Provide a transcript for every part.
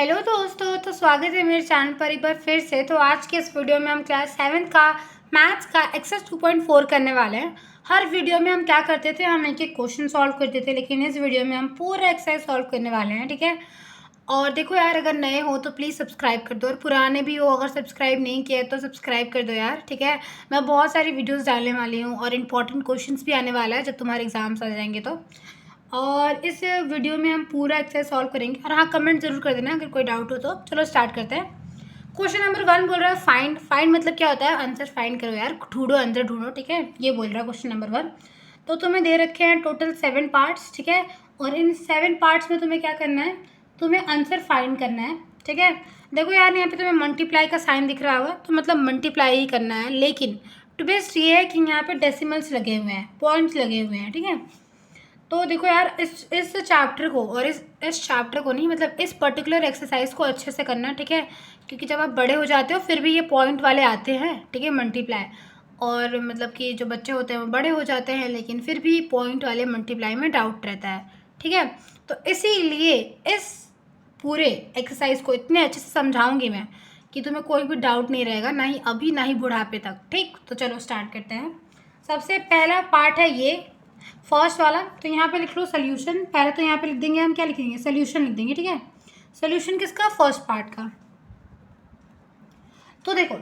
Hello दोस्तों, तो स्वागत है मेरे चैनल पर एक बार फिर से। तो आज के इस वीडियो में हम क्लास 7 का मैथ्स का एक्सरसाइज 2.4 करने वाले हैं। हर वीडियो में हम क्या करते थे, हम एक एक क्वेश्चन सॉल्व करते थे, लेकिन इस वीडियो में हम पूरा एक्सरसाइज सॉल्व करने वाले हैं। ठीक है। और देखो यार, अगर नए हो तो प्लीज़ सब्सक्राइब कर दो, और पुराने भी हो अगर सब्सक्राइब नहीं किया तो सब्सक्राइब कर दो यार। ठीक है। मैं बहुत सारी वीडियोज़ डालने वाली हूँ और इंपॉर्टेंट क्वेश्चन भी आने वाला है जब तुम्हारे एग्जाम्स आ जाएंगे तो। और इस वीडियो में हम पूरा एक्सरसाइज सॉल्व करेंगे। और हाँ, कमेंट जरूर कर देना अगर कोई डाउट हो तो। चलो स्टार्ट करते हैं। क्वेश्चन नंबर 1 बोल रहा है फाइंड। फाइंड मतलब क्या होता है? आंसर फाइंड करो यार, ढूंढो, आंसर ढूंढो। ठीक है, ये बोल रहा है क्वेश्चन नंबर 1। तो तुम्हें दे रखे हैं टोटल 7 पार्ट्स। ठीक है। और इन 7 पार्ट्स में तुम्हें क्या करना है, तुम्हें आंसर फाइंड करना है। ठीक है। देखो यार, यहाँ पे तुम्हें मल्टीप्लाई का साइन दिख रहा होगा, तो मतलब मल्टीप्लाई ही करना है। लेकिन ट्विस्ट ये है कि यहाँ पे डेसिमल्स लगे हुए हैं, पॉइंट्स लगे हुए हैं। ठीक है। तो देखो यार, इस चैप्टर को और इस चैप्टर को नहीं, मतलब इस पर्टिकुलर एक्सरसाइज को अच्छे से करना। ठीक है। क्योंकि जब आप बड़े हो जाते हो फिर भी ये पॉइंट वाले आते हैं। ठीक है, मल्टीप्लाई। और मतलब कि जो बच्चे होते हैं वो बड़े हो जाते हैं, लेकिन फिर भी पॉइंट वाले मल्टीप्लाई में डाउट रहता है। ठीक है। तो इसीलिए इस पूरे एक्सरसाइज को इतने अच्छे से समझाऊंगी मैं कि तुम्हें कोई भी डाउट नहीं रहेगा, ना ही अभी ना ही बुढ़ापे तक। ठीक, तो चलो स्टार्ट करते हैं। सबसे पहला पार्ट है ये फर्स्ट वाला। तो यहाँ पे लिख लो सोल्यूशन। पहले तो यहाँ पे लिख देंगे, हम क्या लिखेंगे, सोल्यूशन लिख देंगे। ठीक है। सोल्यूशन किसका? फर्स्ट पार्ट का। तो देखो,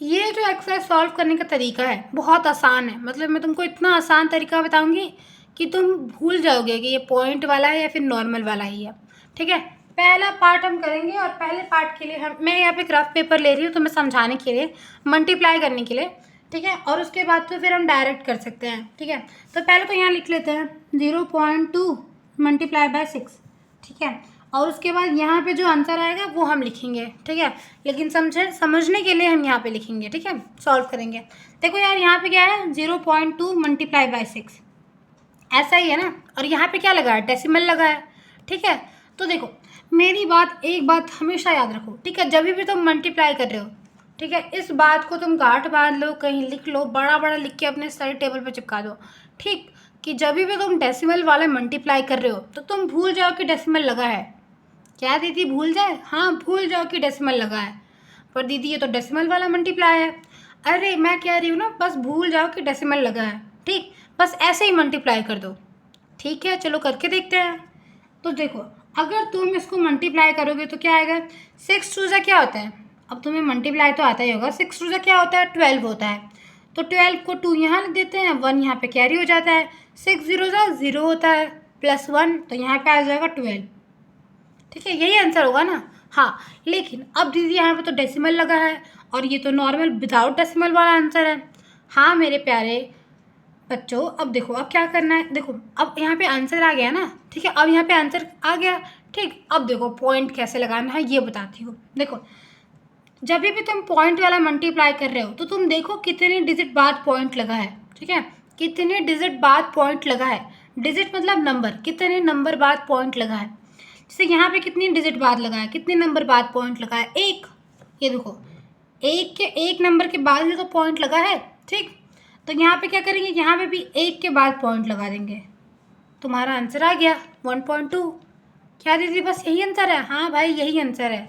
ये जो एक्सरसाइज सॉल्व करने का तरीका है बहुत आसान है। मतलब मैं तुमको इतना आसान तरीका बताऊंगी कि तुम भूल जाओगे कि ये पॉइंट वाला है या फिर नॉर्मल वाला ही है। ठीक है। पहला पार्ट हम करेंगे, और पहले पार्ट के लिए मैं यहाँ पे रफ पेपर ले रही हूँ तुम्हें समझाने के लिए, मल्टीप्लाई करने के लिए। ठीक है। और उसके बाद तो फिर हम डायरेक्ट कर सकते हैं। ठीक है। तो पहले तो यहाँ लिख लेते हैं 0.2 मल्टीप्लाई बाय 6। ठीक है। और उसके बाद यहाँ पे जो आंसर आएगा वो हम लिखेंगे। ठीक है। लेकिन समझने के लिए हम यहाँ पे लिखेंगे। ठीक है, सॉल्व करेंगे। देखो यार, यहाँ पे क्या है, 0.2 मल्टीप्लाई बाय 6, ऐसा ही है ना। और यहाँ पे क्या लगा है, डेसिमल लगा है। ठीक है। तो देखो, मेरी बात, एक बात हमेशा याद रखो। ठीक है, जब भी तुम मल्टीप्लाई कर रहे हो, ठीक है, इस बात को तुम गांठ बांध लो, कहीं लिख लो, बड़ा बड़ा लिख के अपने स्टडी टेबल पे चिपका दो। ठीक, कि जब भी तुम डेसिमल वाला मल्टीप्लाई कर रहे हो तो तुम भूल जाओ कि डेसिमल लगा है। क्या दीदी, भूल जाए? हाँ, भूल जाओ कि डेसिमल लगा है। पर दीदी ये तो डेसिमल वाला मल्टीप्लाई है। अरे मैं कह रही हूँ ना, बस भूल जाओ कि डेसिमल लगा है। ठीक, बस ऐसे ही मल्टीप्लाई कर दो। ठीक है, चलो करके देखते हैं। तो देखो, अगर तुम इसको मल्टीप्लाई करोगे तो क्या आएगा, 6 टू ज़ा क्या होता है, अब तुम्हें मल्टीप्लाई तो आता ही होगा। 6 टू ज़ा क्या होता है, 12 होता है। तो 12 को 2 यहाँ लिख देते हैं, 1 यहाँ पे कैरी हो जाता है। 6 0 ज़ा 0 होता है, +1, तो यहाँ पे आ जाएगा 12। ठीक है, यही आंसर होगा ना। हाँ, लेकिन अब दीदी यहाँ पे तो डेसिमल लगा है, और ये तो नॉर्मल विदाउट डेसिमल वाला आंसर है। हाँ मेरे प्यारे बच्चों, अब देखो, अब क्या करना है। देखो, अब यहाँ पे आंसर आ गया ना। ठीक है, अब यहाँ पे आंसर आ गया। ठीक, अब देखो पॉइंट कैसे लगाना है ये बताती हूँ। देखो, जब भी तुम पॉइंट वाला मल्टीप्लाई कर रहे हो तो तुम देखो कितने डिजिट बाद पॉइंट लगा है। ठीक है, कितने डिजिट बाद पॉइंट लगा है। डिजिट मतलब नंबर, कितने नंबर बाद पॉइंट लगा है। जैसे यहाँ पे कितनी डिजिट बाद लगा है, कितने नंबर बाद पॉइंट लगा है, 1। ये देखो, एक नंबर के बाद ही तो पॉइंट लगा है। ठीक, तो यहाँ पे क्या करेंगे, यहाँ पे भी 1 के बाद पॉइंट लगा देंगे। तुम्हारा आंसर आ गया 1.2। क्या दीदी बस यही आंसर है? हाँ भाई, यही आंसर है।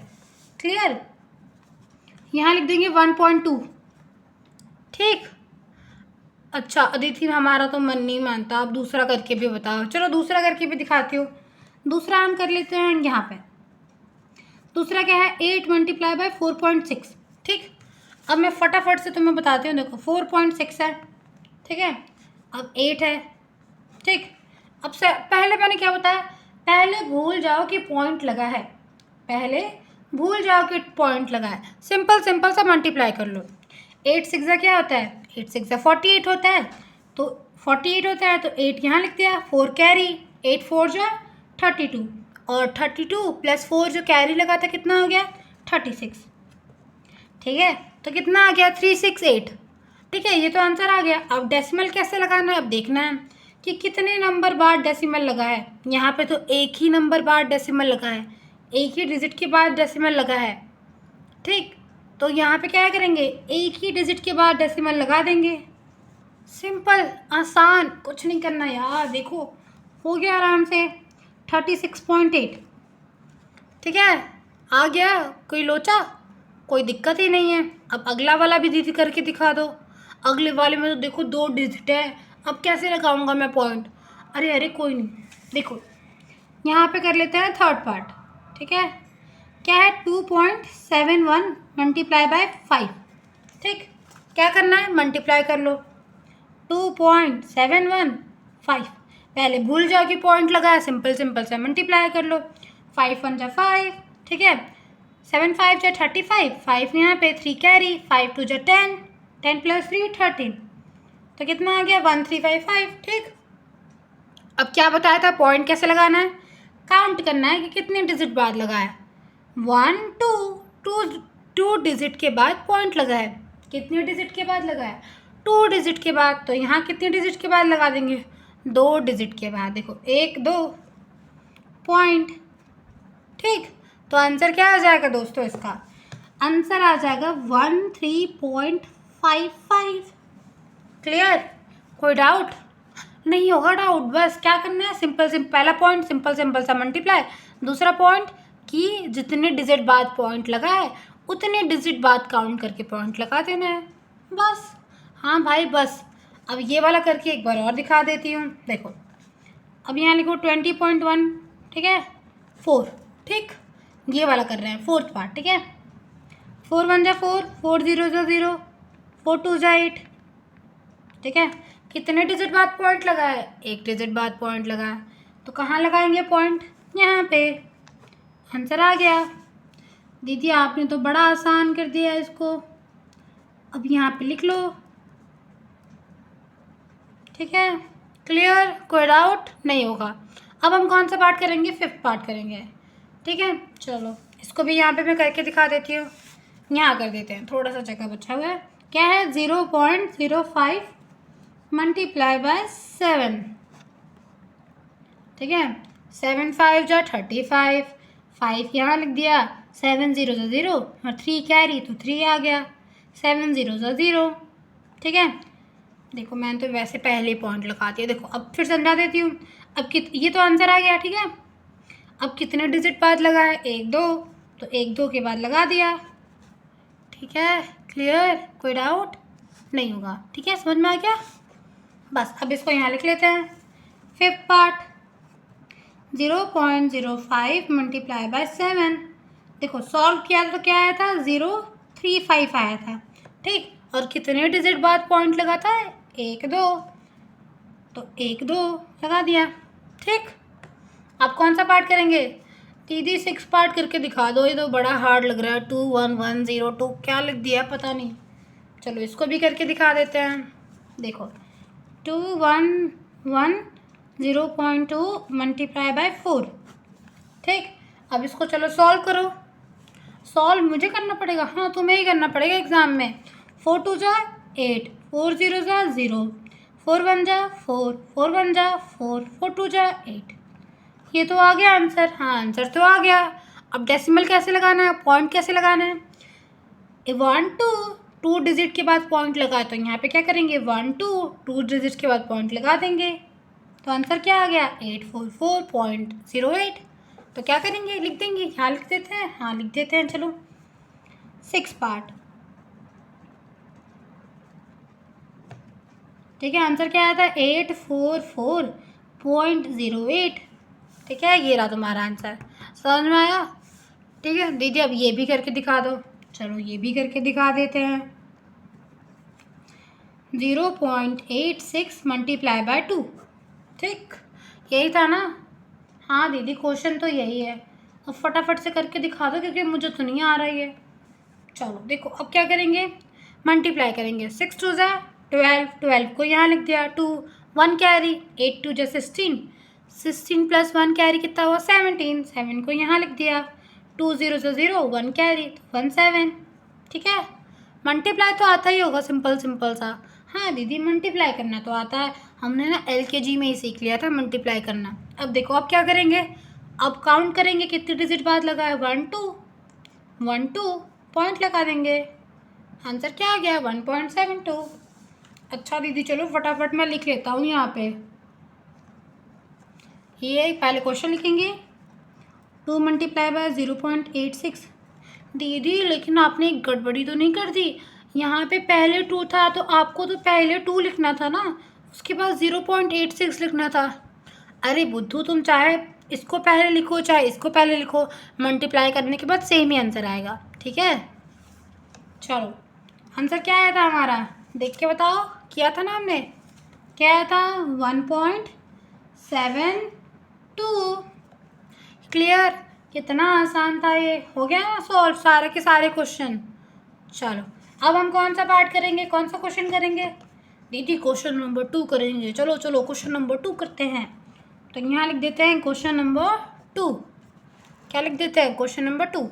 क्लियर, यहाँ लिख देंगे 1.2। ठीक, अच्छा अदिति, हमारा तो मन नहीं मानता, आप दूसरा करके भी बताओ। चलो दूसरा करके भी दिखाती हूँ। दूसरा हम कर लेते हैं यहाँ पे। दूसरा क्या है, 8 मल्टीप्लाई बाय 4.6। ठीक, अब मैं फटाफट से तुम्हें बताती हूँ। देखो 4.6 है। ठीक है, अब 8 है। ठीक, अब से पहले मैंने क्या बताया, पहले भूल जाओ कि पॉइंट लगा है। पहले भूल जाओ कि पॉइंट लगा है, सिंपल सिंपल सा मल्टीप्लाई कर लो। 8 6 क्या होता है, 8 6 48 होता है। तो 48 होता है तो 8 यहाँ लिख दिया, 4 कैरी, 8 4 जो 32, और 32 + 4 जो कैरी लगा था कितना हो गया, 36। ठीक है, तो कितना आ गया, 368। ठीक है, ये तो आंसर आ गया। अब डेसिमल कैसे लगाना है, अब देखना है कि कितने नंबर बाद डेसिमल लगा है। यहाँ पे तो एक ही नंबर बाद डेसिमल लगा है, एक ही डिजिट के बाद डेसिमल लगा है। ठीक, तो यहाँ पे क्या करेंगे, एक ही डिजिट के बाद डेसिमल लगा देंगे। सिंपल, आसान, कुछ नहीं करना यार। देखो हो गया आराम से 36.8। ठीक है, आ गया कोई लोचा? कोई दिक्कत ही नहीं है। अब अगला वाला भी दीदी करके दिखा दो। अगले वाले में तो देखो 2 डिजिट है, अब कैसे लगाऊंगा मैं पॉइंट? अरे अरे कोई नहीं, देखो यहाँ पे कर लेते हैं थर्ड पार्ट। ठीक है, क्या है 2.71 मल्टीप्लाई बाय 5। ठीक, क्या करना है, मल्टीप्लाई कर लो 2.715। पहले भूल जाओ कि पॉइंट लगाया, सिंपल सिंपल से मल्टीप्लाई कर लो। 5 1 जा 5, ठीक है, 7 5 जा 35, 5 यहाँ पे 3 कैरी, 5 2 जा 10, 10 + 3 13, तो कितना आ गया 1355। ठीक, अब क्या बताया था, पॉइंट कैसे लगाना है, काउंट करना है कि कितने डिजिट बाद लगाया। 1 2 2 डिजिट के बाद पॉइंट लगाया। कितने डिजिट के बाद लगाया, 2 डिजिट के बाद। तो यहाँ कितने डिजिट के बाद लगा देंगे, 2 डिजिट के बाद। देखो 1 2 पॉइंट। ठीक, तो आंसर क्या आ जाएगा दोस्तों, इसका आंसर आ जाएगा 13.55। क्लियर, कोई डाउट? नहीं होगा डाउट, बस क्या करना है, सिंपल सिंपल पहला पॉइंट सिंपल सिंपल सा मल्टीप्लाई, दूसरा पॉइंट कि जितने डिजिट बाद पॉइंट लगा है उतने डिजिट बाद काउंट करके पॉइंट लगा देना है, बस। हाँ भाई बस। अब ये वाला करके एक बार और दिखा देती हूँ। देखो अब यहाँ लिखो 20.1, ठीक है, 4। ठीक, ये वाला कर रहे हैं फोर्थ पार्ट। ठीक है, 4 1 जा 4, 4 0 जा 0, 4 2 जा 8। ठीक है, कितने डिजिट बाद पॉइंट लगा है, 1 डिजिट बाद पॉइंट लगा है, तो कहाँ लगाएंगे पॉइंट, यहाँ पे। आंसर आ गया। दीदी आपने तो बड़ा आसान कर दिया इसको, अब यहाँ पे लिख लो। ठीक है, क्लियर, कोई डाउट नहीं होगा। अब हम कौन सा पार्ट करेंगे, 5th पार्ट करेंगे। ठीक है, चलो इसको भी यहाँ पे मैं करके दिखा देती हूँ। यहाँ कर देते हैं, थोड़ा सा जगह बचा हुआ है। क्या है, 0.05 मल्टीप्लाई बाय 7। ठीक है, 7 5 जा 35, 5 यहाँ लिख दिया, 7 0 जा 0 और 3 कैरी तो 3 आ गया, 7 0 जा 0। ठीक है, देखो मैंने तो वैसे पहले ही पॉइंट लगा दिया। देखो अब फिर समझा देती हूँ। अब ये तो आंसर आ गया। ठीक है, अब कितने डिजिट बाद लगा है, 1 2, तो 1 2 के बाद लगा दिया। ठीक है, क्लियर, कोई डाउट नहीं होगा। ठीक है, समझ में आ गया, बस। अब इसको यहाँ लिख लेते हैं। 5th part 0.05 multiply by 7। देखो सॉल्व किया तो क्या आया था, 035 आया था। ठीक, और कितने डिजिट बाद पॉइंट लगा था, 1 2, तो 1 2 लगा दिया। ठीक, अब कौन सा पार्ट करेंगे, दीदी 6 पार्ट करके दिखा दो, ये तो बड़ा हार्ड लग रहा है। 2 1 1 0 2 क्या लिख दिया पता नहीं। चलो इसको भी करके दिखा देते हैं। देखो 2 1 1 0.2 मल्टीप्लाई बाय 4। ठीक, अब इसको चलो सॉल्व करो। सॉल्व मुझे करना पड़ेगा, हाँ तुम्हें ही करना पड़ेगा एग्ज़ाम में। 4 2 जा 8, 4 0 जा 0, 4 1 जा 4, 4 1 जा 4, 4 2 जा 8। ये तो आ गया आंसर, हाँ आंसर तो आ गया। अब डेसिमल कैसे लगाना है, पॉइंट कैसे लगाना है, 1 2 डिजिट के बाद पॉइंट लगा, तो यहाँ पे क्या करेंगे, 1 2 डिजिट के बाद पॉइंट लगा देंगे, तो आंसर क्या आ गया, 844.08। तो क्या करेंगे, लिख देंगे, यहाँ लिख देते हैं, हाँ लिख देते हैं। चलो 6 पार्ट। ठीक है, आंसर क्या आया था, 844.08। ठीक है, ये रहा तुम्हारा आंसर, समझ में आया। ठीक है दीदी, अब ये भी करके दिखा दो। चलो ये भी करके दिखा देते हैं। 0.86 मल्टीप्लाई बाय 2। ठीक, यही था ना, हाँ दीदी क्वेश्चन तो यही है। अब फटाफट से करके दिखा दो क्योंकि मुझे तो नहीं आ रही है। चलो देखो अब क्या करेंगे, मल्टीप्लाई करेंगे। 6 2 जा 12, 12 को यहाँ लिख दिया, 2 1 कैरी, 8 2 जा 16, 16 + 1 कैरी कितना हुआ, 17, 7 को यहाँ लिख दिया, 2 0 जा 0, 1 कैरी तो 1 7। ठीक है, मल्टीप्लाई तो आता ही होगा, सिंपल सिंपल सा। हाँ दीदी मल्टीप्लाई करना तो आता है, हमने ना LKG में ही सीख लिया था मल्टीप्लाई करना। अब देखो अब क्या करेंगे, अब काउंट करेंगे कितने डिजिट बाद लगा है, 1 2 पॉइंट लगा देंगे। आंसर क्या आ गया, 1.72। अच्छा दीदी चलो फटाफट मैं लिख लेता हूँ यहाँ पे। ये पहले क्वेश्चन लिखेंगे, 2 मल्टीप्लाई बाय 0.86। दीदी लेकिन आपने एक गड़बड़ी तो नहीं कर दी? यहाँ पे पहले 2 था तो आपको तो पहले 2 लिखना था ना, उसके बाद 0.86 लिखना था। अरे बुद्धू, तुम चाहे इसको पहले लिखो चाहे इसको पहले लिखो, मल्टीप्लाई करने के बाद सेम ही आंसर आएगा। ठीक है, चलो आंसर क्या आया था हमारा, देख के बताओ। किया था ना हमने, क्या आया था? 1.72। क्लियर? कितना आसान था ये, हो गया ना सॉल्व सारे के सारे क्वेश्चन। चलो अब हम कौन सा पार्ट करेंगे, कौन सा क्वेश्चन करेंगे? दीदी क्वेश्चन नंबर 2 करेंगे। चलो चलो क्वेश्चन नंबर 2 करते हैं। तो यहाँ लिख देते हैं क्वेश्चन नंबर 2। क्या लिख देते हैं? Question number 2।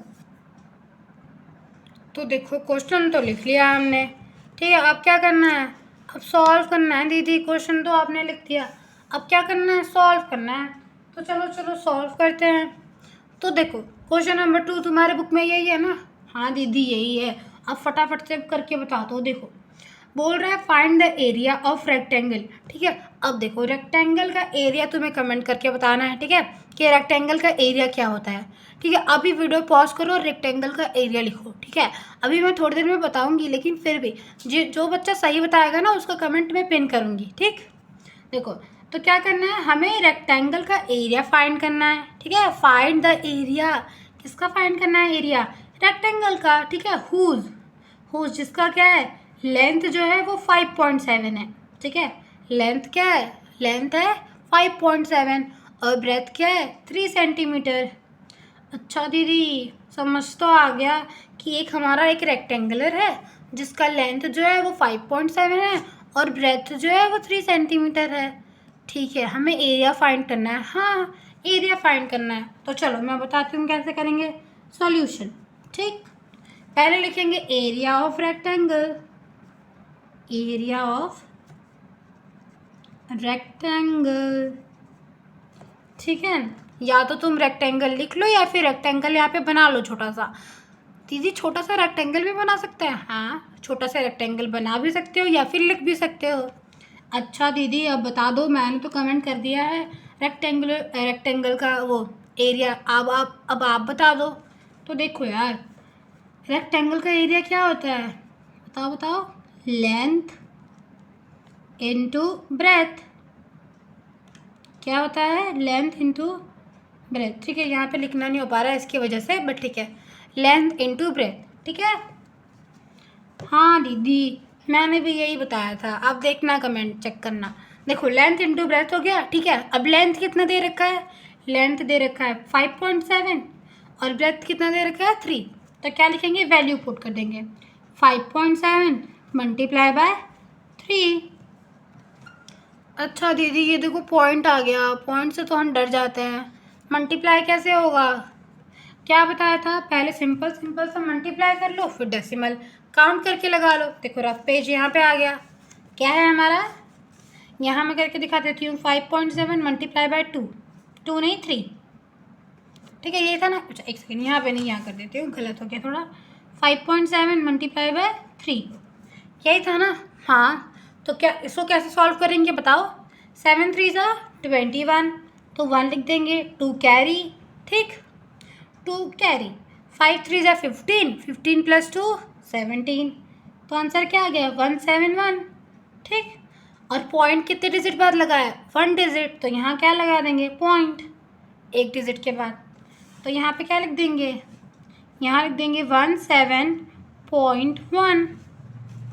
तो देखो क्वेश्चन तो लिख लिया हमने, ठीक है। अब क्या करना है? अब सॉल्व करना है। दीदी क्वेश्चन तो आपने लिख दिया, अब क्या करना है? सॉल्व करना है। तो चलो चलो सॉल्व करते हैं। तो देखो क्वेश्चन नंबर 2 तुम्हारे बुक में यही है ना? हाँ दीदी यही है। अब फटाफट से करके बता दो। देखो बोल रहा है find the area of rectangle. ठीक है, अब देखो रेक्टेंगल का एरिया तुम्हें कमेंट करके बताना है, ठीक है, कि रेक्टेंगल का एरिया क्या होता है। ठीक है, अभी वीडियो पॉज करो और रेक्टेंगल का एरिया लिखो। ठीक है, अभी मैं थोड़ी देर में बताऊंगी, लेकिन फिर भी जो बच्चा सही बताएगा ना उसका कमेंट में पिन करूंगी। ठीक, देखो तो क्या करना है, हमें रेक्टेंगल का एरिया फाइंड करना है। ठीक है, फाइंड द एरिया, किसका फाइंड करना है? एरिया रेक्टेंगल का। ठीक है, हुज जिसका क्या है, लेंथ जो है वो 5.7 है। ठीक है, लेंथ क्या है? लेंथ है 5.7 और ब्रेथ क्या है? 3 सेंटीमीटर। अच्छा दीदी समझ तो आ गया कि एक हमारा एक रेक्टेंगुलर है जिसका लेंथ जो है वो 5.7 है और ब्रेथ जो है वो 3 सेंटीमीटर है। ठीक है, हमें एरिया फाइंड करना है। हाँ एरिया फाइंड करना है, तो चलो मैं बताती हूँ कैसे करेंगे सॉल्यूशन। ठीक, पहले लिखेंगे area of rectangle, area of rectangle. ठीक है, या तो तुम रेक्टेंगल लिख लो या फिर रेक्टेंगल यहाँ पे बना लो छोटा सा। दीदी छोटा सा रेक्टेंगल भी बना सकते हैं? हाँ छोटा सा रेक्टेंगल बना भी सकते हो या फिर लिख भी सकते हो। अच्छा दीदी अब बता दो, मैंने तो कमेंट कर दिया है रेक्टेंगल का वो एरिया, अब आप बता दो। तो देखो यार रेक्टेंगल का एरिया क्या होता है, बताओ बताओ। Length into breadth. क्या होता है? Length into breadth. ठीक है, यहाँ पे लिखना नहीं हो पा रहा है इसकी वजह से, बट ठीक है, लेंथ इनटू ब्रेथ। ठीक है, हाँ दीदी मैंने भी यही बताया था, आप देखना कमेंट चेक करना। देखो लेंथ इनटू ब्रेथ हो गया। ठीक है, अब लेंथ कितना दे रखा है? लेंथ दे रखा है 5.7 और ब्रेथ कितना दे रखा है? 3। तो क्या लिखेंगे? वैल्यू पुट कर देंगे, 5.7 मल्टीप्लाई बाय 3। अच्छा दीदी ये देखो पॉइंट आ गया, पॉइंट से तो हम डर जाते हैं, मल्टीप्लाई कैसे होगा? क्या बताया था? पहले सिंपल सिंपल सा मल्टीप्लाई कर लो फिर डेसिमल काउंट करके लगा लो। देखो रफ पेज यहाँ पे आ गया, क्या है हमारा? यहाँ मैं करके दिखा देती हूँ, 5.7 मल्टीप्लाई बाय 2 नहीं 3। ठीक है ये था ना, अच्छा एक सेकेंड यहाँ पे नहीं, यहाँ कर देती हूँ, गलत हो गया थोड़ा। 5.7 मल्टीप्लाई बाय 3 यही था ना? हाँ, तो क्या इसको कैसे सॉल्व करेंगे बताओ? 7 3 ज़ा 21, तो 1 लिख देंगे, 2 कैरी। ठीक, 2 कैरी, 5 3 ज़ा 15, 15 प्लस 2 17, तो आंसर क्या आ गया? 171। ठीक, और पॉइंट कितने डिजिट बाद लगाया? 1 डिजिट, तो यहाँ क्या लगा देंगे? पॉइंट, एक डिजिट के बाद। तो यहाँ पे क्या लिख देंगे? यहाँ लिख देंगे 17.1।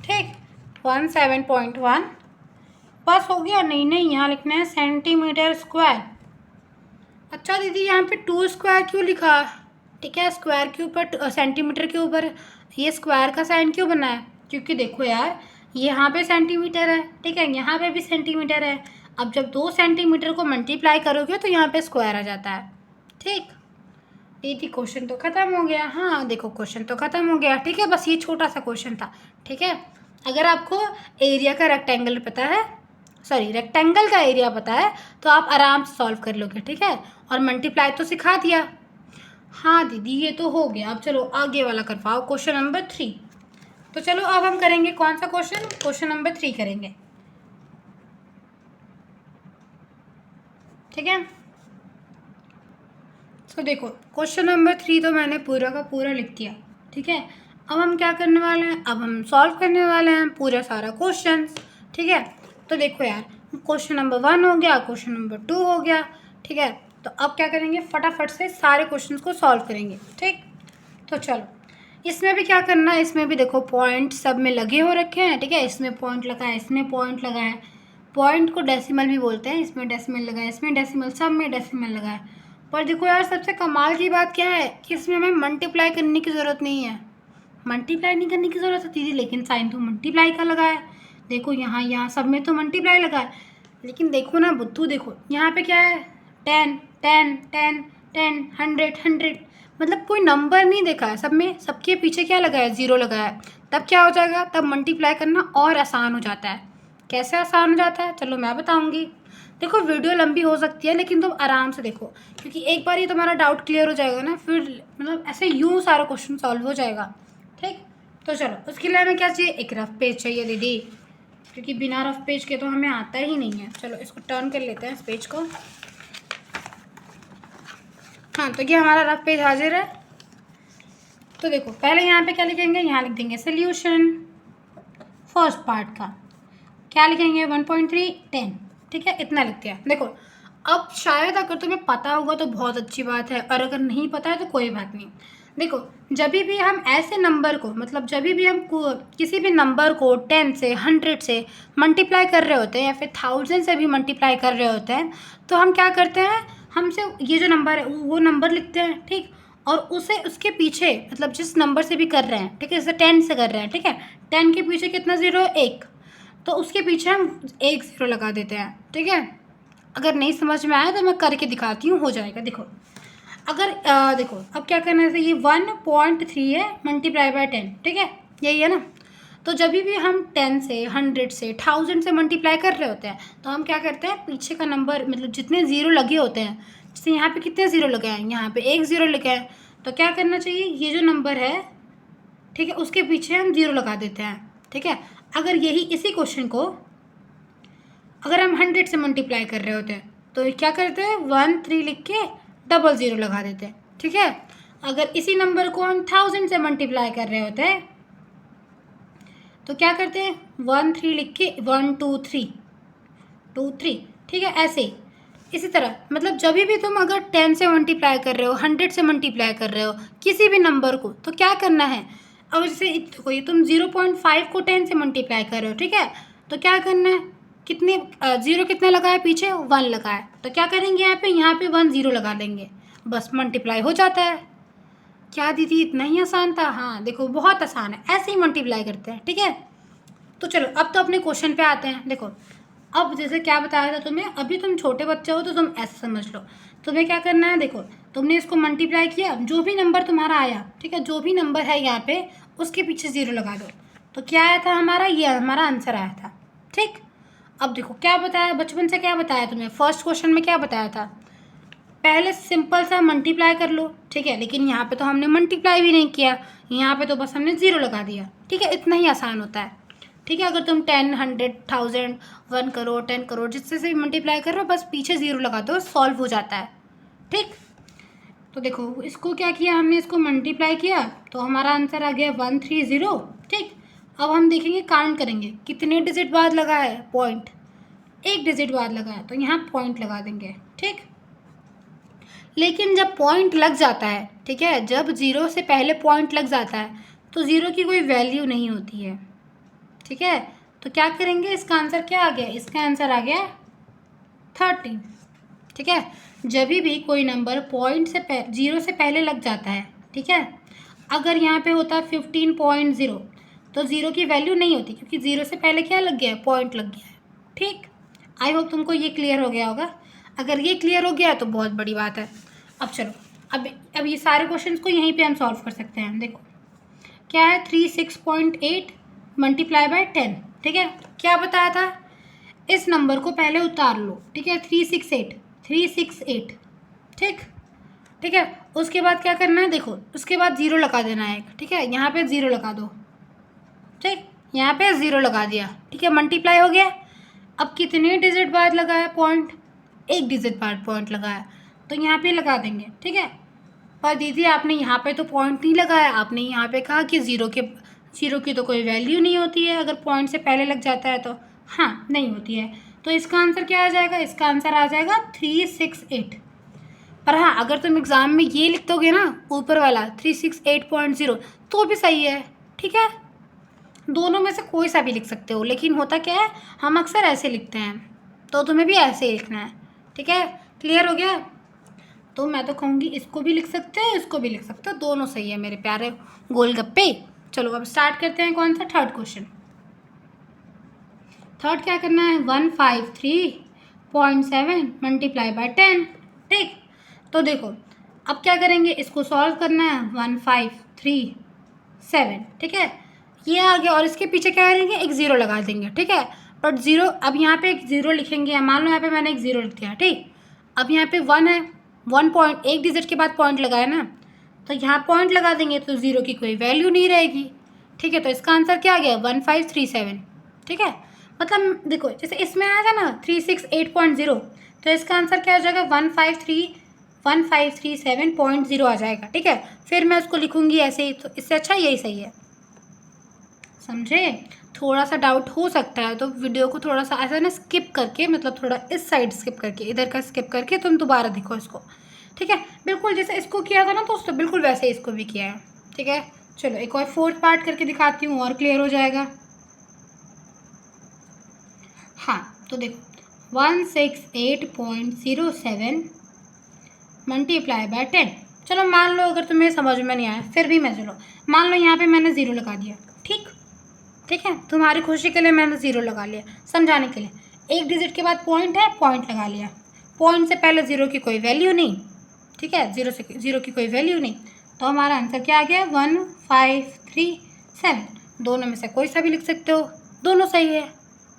ठीक, 17.1 बस हो गया? नहीं नहीं, यहाँ लिखना है सेंटीमीटर स्क्वायर। अच्छा दीदी यहाँ पे 2 स्क्वायर क्यों लिखा? ठीक है, स्क्वायर के ऊपर सेंटीमीटर के ऊपर ये स्क्वायर का साइन क्यों बना है? क्योंकि देखो यार यहाँ पे सेंटीमीटर है, ठीक है, यहाँ पे भी सेंटीमीटर है। अब जब 2 सेंटीमीटर को मल्टीप्लाई करोगे तो यहाँ पे स्क्वायर आ जाता है। ठीक दीदी क्वेश्चन तो ख़त्म हो गया। हाँ देखो क्वेश्चन तो ख़त्म हो गया। ठीक है, बस ये छोटा सा क्वेश्चन था। ठीक है, अगर आपको एरिया का रेक्टेंगल पता है, सॉरी रेक्टेंगल का एरिया पता है तो आप आराम से सॉल्व कर लोगे। ठीक है, और मल्टीप्लाई तो सिखा दिया। हाँ दीदी ये तो हो गया, अब चलो आगे वाला कर पाओ, क्वेश्चन नंबर 3। तो चलो अब हम करेंगे कौन सा क्वेश्चन? क्वेश्चन नंबर 3 करेंगे। ठीक है, तो देखो क्वेश्चन नंबर 3 तो मैंने पूरा का पूरा लिख दिया, ठीक है। अब हम क्या करने वाले हैं, अब हम सॉल्व करने वाले हैं पूरा सारा क्वेश्चन, ठीक है। तो देखो यार, क्वेश्चन नंबर 1 हो गया, क्वेश्चन नंबर 2 हो गया, ठीक है। तो अब क्या करेंगे, फटाफट से सारे क्वेश्चंस को सॉल्व करेंगे, ठीक। तो चलो, इसमें भी क्या करना है, इसमें भी देखो पॉइंट सब में लगे हो रखे हैं, ठीक है। इसमें पॉइंट लगा है, इसमें पॉइंट लगा है, पॉइंट को डेसिमल भी बोलते हैं, इसमें डेसिमल लगा है, इसमें डेसिमल, सब में डेसिमल लगा है। पर देखो यार, सबसे कमाल की बात क्या है कि इसमें हमें मल्टीप्लाई करने की ज़रूरत नहीं है, मल्टीप्लाई नहीं करने की ज़रूरत है दीदी, लेकिन साइन तो मल्टीप्लाई का लगा है। देखो यहाँ यहाँ सब में तो मल्टीप्लाई लगा है, लेकिन देखो ना बुद्धू, देखो यहाँ पे क्या है, 10 10 10 10 100 100, मतलब कोई नंबर नहीं देखा है, सब में सबके पीछे क्या लगा है, ज़ीरो लगा है। तब क्या हो जाएगा, तब मल्टीप्लाई करना और आसान हो जाता है। कैसे आसान हो जाता है, चलो मैं बताऊँगी। देखो वीडियो लंबी हो सकती है, लेकिन तुम आराम से देखो, क्योंकि एक बार ही तुम्हारा डाउट क्लियर हो जाएगा ना, फिर मतलब ऐसे यूँ सारा क्वेश्चन सॉल्व हो जाएगा, ठीक। तो चलो, उसके लिए हमें क्या चाहिए, एक रफ पेज चाहिए दीदी, क्योंकि बिना रफ पेज के तो हमें आता ही नहीं है। चलो इसको टर्न कर लेते हैं इस पेज को। हाँ, तो ये हमारा रफ पेज हाजिर है। तो देखो पहले यहाँ पे क्या लिखेंगे, यहाँ लिख देंगे सोल्यूशन फर्स्ट पार्ट का, क्या लिखेंगे 1.3 10, ठीक है, इतना लिखते हैं। देखो अब शायद अगर तुम्हें पता होगा तो बहुत अच्छी बात है, और अगर नहीं पता है तो कोई बात नहीं। देखो जब भी हम ऐसे नंबर को, मतलब जब भी हम किसी भी नंबर को 10 से 100 से मल्टीप्लाई कर रहे होते हैं, या फिर 1000 से भी मल्टीप्लाई कर रहे होते हैं, तो हम क्या करते हैं, हमसे ये जो नंबर है वो नंबर लिखते हैं, ठीक। और उसे उसके पीछे, मतलब जिस नंबर से भी कर रहे हैं, ठीक है, जैसे 10 से कर रहे हैं, ठीक है, 10 के पीछे कितना ज़ीरो है, 1, तो उसके पीछे हम 1 ज़ीरो लगा देते हैं, ठीक है। अगर नहीं समझ में आया तो मैं करके दिखाती हूँ, हो जाएगा। देखो अगर देखो अब क्या करना है, ये 1.3 है मल्टीप्लाई बाय 10, ठीक है, यही है ना। तो जब भी हम 10 से 100 से 1000 से मल्टीप्लाई कर रहे होते हैं, तो हम क्या करते हैं, पीछे का नंबर, मतलब जितने ज़ीरो लगे होते हैं, जैसे यहाँ पे कितने ज़ीरो लगे हैं, यहाँ पे 1 ज़ीरो लगे हैं, तो क्या करना चाहिए, ये जो नंबर है, ठीक है, उसके पीछे हम ज़ीरो लगा देते हैं, ठीक है। अगर यही इसी क्वेश्चन को अगर हम 100 से मल्टीप्लाई कर रहे होते हैं, तो क्या करते हैं, 1 3 लिख के डबल ज़ीरो लगा देते हैं, ठीक है। अगर इसी नंबर को हम 1000 से मल्टीप्लाई कर रहे होते हैं, तो क्या करते हैं, 1 3 लिख के 1 2 3 2 3, ठीक है। ऐसे ही इसी तरह, मतलब जब भी तुम अगर 10 से मल्टीप्लाई कर रहे हो, 100 से मल्टीप्लाई कर रहे हो किसी भी नंबर को, तो क्या करना है, अब जैसे देखो ये तुम 0.5 को 10 से मल्टीप्लाई कर रहे हो, ठीक है, तो क्या करना है, कितने ज़ीरो कितने लगा है पीछे, 1 लगा है, तो क्या करेंगे, यहाँ पे 1 ज़ीरो लगा देंगे, बस मल्टीप्लाई हो जाता है। क्या दीदी इतना ही आसान था, हाँ देखो बहुत आसान है, ऐसे ही मल्टीप्लाई करते हैं, ठीक है। तो चलो अब तो अपने क्वेश्चन पे आते हैं। देखो अब जैसे क्या बताया था तुम्हें, अभी तुम छोटे बच्चे हो तो तुम ऐसे समझ लो, तुम्हें क्या करना है, देखो तुमने इसको मल्टीप्लाई किया, जो भी नंबर तुम्हारा आया, ठीक है, जो भी नंबर है यहाँ पे, उसके पीछे ज़ीरो लगा दो, तो क्या आया था हमारा, ये हमारा आंसर आया था, ठीक। अब देखो क्या बताया, बचपन से क्या बताया तुम्हें, फर्स्ट क्वेश्चन में क्या बताया था, पहले सिंपल सा मल्टीप्लाई कर लो, ठीक है, लेकिन यहाँ पे तो हमने मल्टीप्लाई भी नहीं किया, यहाँ पे तो बस हमने ज़ीरो लगा दिया, ठीक है, इतना ही आसान होता है, ठीक है। अगर तुम 10 100 1000 1 करोड़ 10 करोड़ जिससे से मल्टीप्लाई कर रहे हो, बस पीछे ज़ीरो लगा दो, सॉल्व हो जाता है, ठीक। तो देखो इसको क्या किया हमने, इसको मल्टीप्लाई किया, तो हमारा आंसर आ गया 130, ठीक। अब हम देखेंगे, काउंट करेंगे कितने डिजिट बाद लगा है, पॉइंट, एक डिजिट बाद लगा है, तो यहाँ पॉइंट लगा देंगे, ठीक। लेकिन जब पॉइंट लग जाता है, ठीक है, जब ज़ीरो से पहले पॉइंट लग जाता है, तो ज़ीरो की कोई वैल्यू नहीं होती है, ठीक है। तो क्या करेंगे, इसका आंसर क्या आ गया, इसका आंसर आ गया 13, ठीक है। जब भी कोई नंबर पॉइंट से ज़ीरो से पहले लग जाता है, ठीक है, अगर यहाँ पे होता 15.0, तो ज़ीरो की वैल्यू नहीं होती, क्योंकि ज़ीरो से पहले क्या लग गया है, पॉइंट लग गया है, ठीक। आई होप तुमको ये क्लियर हो गया होगा, अगर ये क्लियर हो गया तो बहुत बड़ी बात है। अब चलो, अब ये सारे क्वेश्चंस को यहीं पे हम सॉल्व कर सकते हैं। देखो क्या है, 36.8 मल्टीप्लाई बाय 10, ठीक है। क्या बताया था, इस नंबर को पहले उतार लो, ठीक है, 368, ठीक, ठीक है। उसके बाद क्या करना है, देखो उसके बाद ज़ीरो लगा देना है एक, ठीक है, यहाँ पे ज़ीरो लगा दो, ठीक, यहाँ पे ज़ीरो लगा दिया, ठीक है, मल्टीप्लाई हो गया। अब कितने डिजिट बाद लगा है पॉइंट, एक डिजिट बाद पॉइंट लगा है, तो यहाँ पे लगा देंगे, ठीक है। पर दीदी आपने यहाँ पे तो पॉइंट नहीं लगाया, आपने यहाँ पे कहा कि ज़ीरो की तो कोई वैल्यू नहीं होती है अगर पॉइंट से पहले लग जाता है तो। हाँ, नहीं होती है। तो इसका आंसर क्या आ जाएगा? इसका आंसर आ जाएगा 368। पर हाँ, अगर तुम एग्ज़ाम में ये लिख दोगे ना ऊपर वाला 368.0 तो भी सही है, ठीक है। दोनों में से कोई सा भी लिख सकते हो, लेकिन होता क्या है, हम अक्सर ऐसे लिखते हैं, तो तुम्हें भी ऐसे ही लिखना है, ठीक है। क्लियर हो गया? तो मैं तो कहूँगी इसको भी लिख सकते हो, इसको भी लिख सकते हो, दोनों सही है मेरे प्यारे गोलगप्पे। चलो अब स्टार्ट करते हैं। कौन सा? Third question. थर्ड क्या करना है? 153.7 मल्टीप्लाई बाय 10, ठीक। तो देखो अब क्या करेंगे, इसको सॉल्व करना है। 1537, ठीक है, ये आ गया। और इसके पीछे क्या करेंगे? एक ज़ीरो लगा देंगे, ठीक है। बट ज़ीरो, अब यहाँ पे एक ज़ीरो लिखेंगे, मान लो यहाँ पे मैंने एक ज़ीरो लिख दिया, ठीक। अब यहाँ पे 1 है, 1 पॉइंट, एक डिजिट के बाद पॉइंट लगाया ना, तो यहाँ पॉइंट लगा देंगे तो ज़ीरो की कोई वैल्यू नहीं रहेगी, ठीक है। तो इसका आंसर क्या आ गया? 1537, ठीक है। मतलब देखो जैसे इसमें आएगा ना 368.0, तो इसका आंसर क्या हो जाएगा? 1537.0 आ जाएगा, ठीक है। फिर मैं उसको लिखूँगी ऐसे ही, तो इससे अच्छा यही सही है, समझे। थोड़ा सा डाउट हो सकता है तो वीडियो को थोड़ा सा ऐसा ना स्किप करके, मतलब थोड़ा इस साइड स्किप करके, इधर का स्किप करके तुम दोबारा देखो इसको, ठीक है। बिल्कुल जैसे इसको किया था ना, तो उसको बिल्कुल वैसे इसको भी किया है, ठीक है। चलो एक और फोर्थ पार्ट करके दिखाती हूँ और क्लियर हो जाएगा। हाँ, तो देखो 168.07 मल्टीप्लाई बाय 10। चलो मान लो अगर तुम्हें समझ में नहीं आया, फिर भी मैं, चलो मान लो यहाँ पे मैंने ज़ीरो लगा दिया, ठीक है। तुम्हारी खुशी के लिए मैंने ज़ीरो लगा लिया, समझाने के लिए। एक डिजिट के बाद पॉइंट है, पॉइंट लगा लिया। पॉइंट से पहले ज़ीरो की कोई वैल्यू नहीं, ठीक है, ज़ीरो की कोई वैल्यू नहीं। तो हमारा आंसर क्या आ गया? 1537। दोनों में से कोई सा भी लिख सकते हो, दोनों सही है,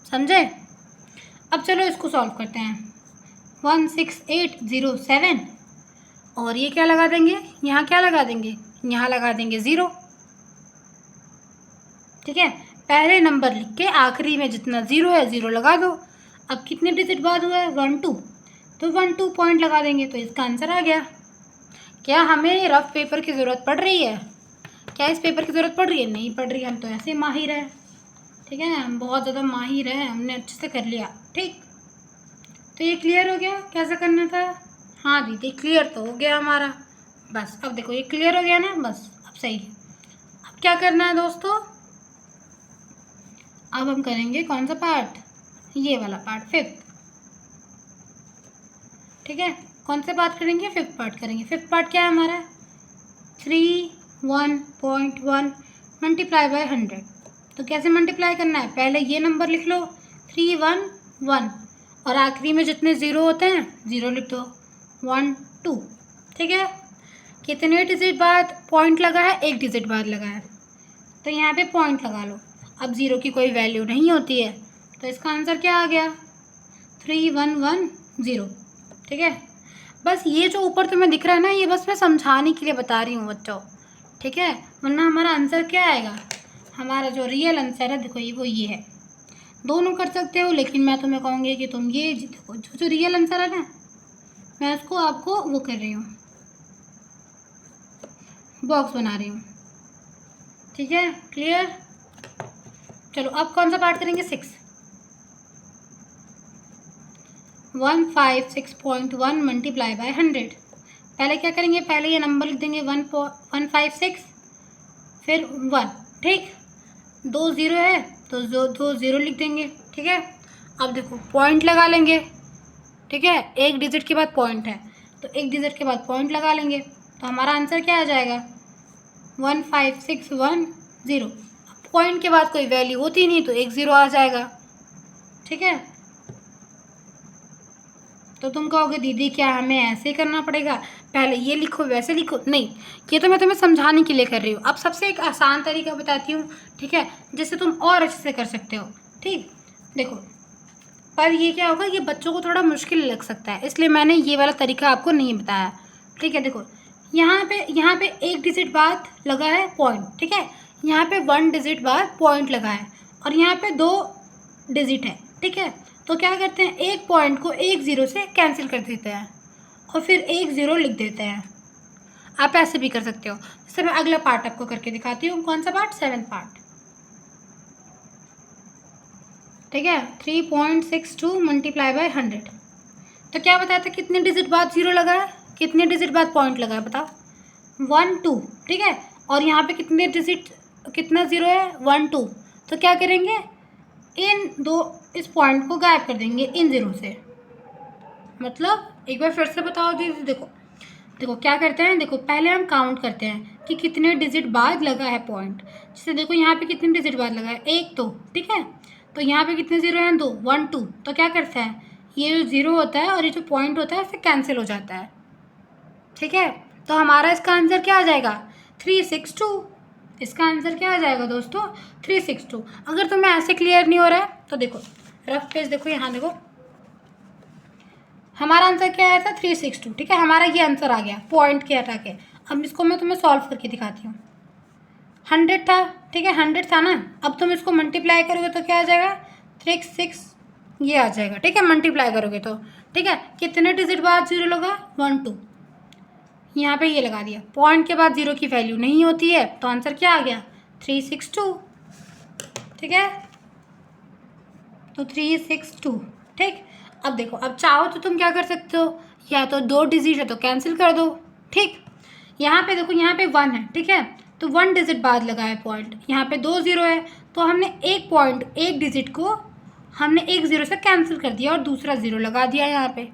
समझे। अब चलो इसको सॉल्व करते हैं। 16807, और ये क्या लगा देंगे? यहाँ क्या लगा देंगे? यहाँ लगा देंगे ज़ीरो, ठीक है। पहले नंबर लिख के आखिरी में जितना ज़ीरो है ज़ीरो लगा दो। अब कितने डिजिट बाद हुआ है? 1 2, तो 1 2 पॉइंट लगा देंगे, तो इसका आंसर आ गया। क्या हमें रफ पेपर की ज़रूरत पड़ रही है? क्या इस पेपर की ज़रूरत पड़ रही है? नहीं पड़ रही है, हम तो ऐसे माहिर हैं, ठीक है। हम बहुत ज़्यादा माहिर हैं, हमने अच्छे से कर लिया, ठीक। तो ये क्लियर हो गया कैसे करना था? हाँ दीदी क्लियर तो हो गया हमारा। बस अब देखो ये क्लियर हो गया ना, बस अब सही है। अब क्या करना है दोस्तों? अब हम करेंगे कौन सा पार्ट? ये वाला पार्ट, फिफ्थ, ठीक है। कौन से पार्ट करेंगे? फिफ्थ पार्ट करेंगे। फिफ्थ पार्ट क्या है हमारा? 31.1 मल्टीप्लाई बाय 100। तो कैसे मल्टीप्लाई करना है? पहले ये नंबर लिख लो 311, और आखिरी में जितने ज़ीरो होते हैं ज़ीरो लिख दो, 1 2, ठीक है। कितने डिजिट बाद पॉइंट लगा है? एक डिजिट बाद लगा है, तो यहाँ पे पॉइंट लगा लो। अब ज़ीरो की कोई वैल्यू नहीं होती है, तो इसका आंसर क्या आ गया? 3110, ठीक है। बस ये जो ऊपर तुम्हें दिख रहा है ना, ये बस मैं समझाने के लिए बता रही हूँ बच्चों, ठीक है। वरना हमारा आंसर क्या आएगा? हमारा जो रियल आंसर है देखो, ये वो ये है। दोनों कर सकते हो, लेकिन मैं तुम्हें कहूँगी कि तुम ये देखो, जो रियल आंसर है ना, मैं उसको आपको वो कर रही हूँ, बॉक्स बना रही हूँ, ठीक है। क्लियर? चलो अब कौन सा पार्ट करेंगे? 6। 156.1 मल्टीप्लाई बाय 100। पहले क्या करेंगे? पहले ये नंबर लिख देंगे 156, फिर 1, ठीक। 2 ज़ीरो है तो दो ज़ीरो लिख देंगे, ठीक है। अब देखो पॉइंट लगा लेंगे, ठीक है। एक डिजिट के बाद पॉइंट है, तो एक डिजिट के बाद पॉइंट लगा लेंगे, तो हमारा आंसर क्या आ जाएगा? 15610। पॉइंट के बाद कोई वैल्यू होती नहीं, तो एक ज़ीरो आ जाएगा, ठीक है। तो तुम कहोगे दीदी क्या हमें ऐसे ही करना पड़ेगा, पहले ये लिखो वैसे लिखो? नहीं, ये तो मैं तुम्हें समझाने के लिए कर रही हूँ। अब सबसे एक आसान तरीका बताती हूँ, ठीक है, जिससे तुम और अच्छे से कर सकते हो, ठीक। देखो, पर ये क्या होगा, ये बच्चों को थोड़ा मुश्किल लग सकता है, इसलिए मैंने ये वाला तरीका आपको नहीं बताया, ठीक है। देखो यहाँ पे एक डिजिट बाद लगा है पॉइंट, ठीक है। यहाँ पे 1 डिजिट बाद पॉइंट लगा है, और यहाँ पे 2 डिजिट है, ठीक है। तो क्या करते हैं, एक पॉइंट को एक ज़ीरो से कैंसिल कर देते हैं, और फिर एक ज़ीरो लिख देते हैं। आप ऐसे भी कर सकते हो। जैसे मैं अगला पार्ट आपको करके दिखाती हूँ। कौन सा पार्ट? 7th part. ठीक है, 3.62 मल्टीप्लाई बाय 100। तो क्या बताया था, कितने डिजिट बाद जीरो लगा है, कितने डिजिट बाद पॉइंट लगा है, बताओ? 1 2। ठीक है, और यहाँ पे कितने डिजिट, कितना ज़ीरो है? 1 2। तो क्या करेंगे, इन दो, इस पॉइंट को गायब कर देंगे इन ज़ीरो से। मतलब एक बार फिर से बताओ दीदी। देखो देखो क्या करते हैं, देखो पहले हम काउंट करते हैं कि कितने डिजिट बाद लगा है पॉइंट। जैसे देखो यहाँ पे कितने डिजिट बाद लगा है, 1 2। ठीक है, तो यहाँ पे कितने ज़ीरो हैं? 2 1 2। तो क्या करता है, ये जो ज़ीरो होता है और ये जो पॉइंट होता है इससे कैंसिल हो जाता है। ठीक है, तो हमारा इसका आंसर क्या आ जाएगा? 362। इसका आंसर क्या आ जाएगा दोस्तों? 362। अगर तुम्हें ऐसे क्लियर नहीं हो रहा है तो देखो रफ पेज, देखो यहाँ देखो, हमारा आंसर क्या आया था? 362। ठीक है, हमारा ये आंसर आ गया पॉइंट के हटा के। अब इसको मैं तुम्हें सॉल्व करके दिखाती हूँ। 100 था, ठीक है, 100 था ना। अब तुम इसको मल्टीप्लाई करोगे तो क्या आ जाएगा? 36 ये आ जाएगा। ठीक है, मल्टीप्लाई करोगे तो। ठीक है, कितने डिजिट बाद जीरो लगा? 1 2। यहाँ पे ये लगा दिया। पॉइंट के बाद जीरो की वैल्यू नहीं होती है, तो आंसर क्या आ गया? 362। ठीक है, तो 362। ठीक, अब देखो, अब चाहो तो तुम क्या कर सकते हो, या तो 2 डिजिट है तो कैंसिल कर दो। ठीक, यहाँ पे देखो, यहाँ पे 1 है। ठीक है, तो 1 डिजिट बाद लगा है पॉइंट, यहाँ पे 2 ज़ीरो है, तो हमने एक पॉइंट, एक डिजिट को हमने एक ज़ीरो से कैंसिल कर दिया और दूसरा ज़ीरो लगा दिया यहाँ पे।